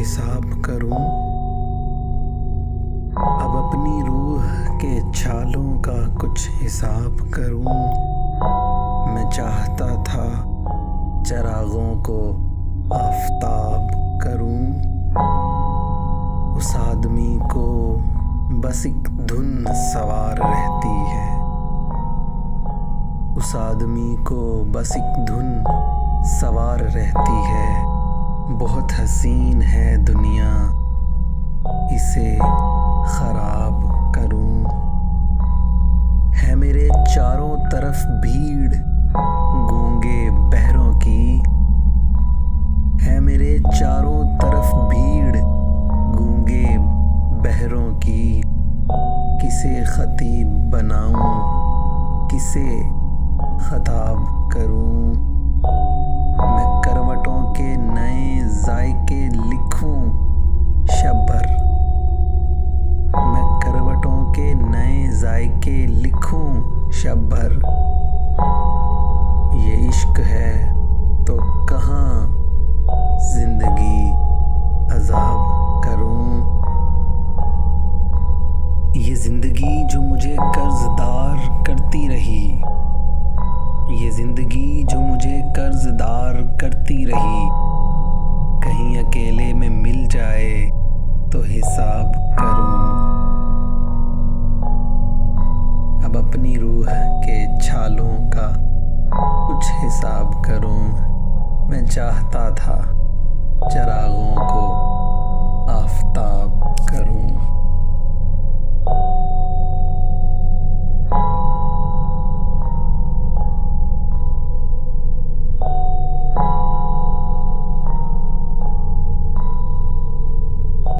हिसाब करूं। अब अपनी रूह के छालों का कुछ हिसाब करूं। मैं चाहता था चरागों को आफताब करूं। उस आदमी को बस एक धुन सवार रहती है। उस आदमी को बस एक धुन सवार रहती है। बहुत हसीन है दुनिया, इसे खराब करूं। है मेरे चारों तरफ भीड़ गूंगे बहरों की। है मेरे चारों तरफ भीड़ गूंगे बहरों की। किसे खतीब बनाऊं, किसे खताब करूं। मैं करवटों के नए जायके लिखूं शब भर। मैं करवटों के नए जायके लिखूं शब भर। ये इश्क है तो कहाँ जिंदगी अजाब करूं। ये जिंदगी जो मुझे कर्जदार करती रही। ये जिंदगी जो मुझे कर्जदार करती रही। कहीं अकेले में मिल जाए तो हिसाब करूं। अब अपनी रूह के छालों का कुछ हिसाब करूं। मैं चाहता था चरागों को आफताब करूं।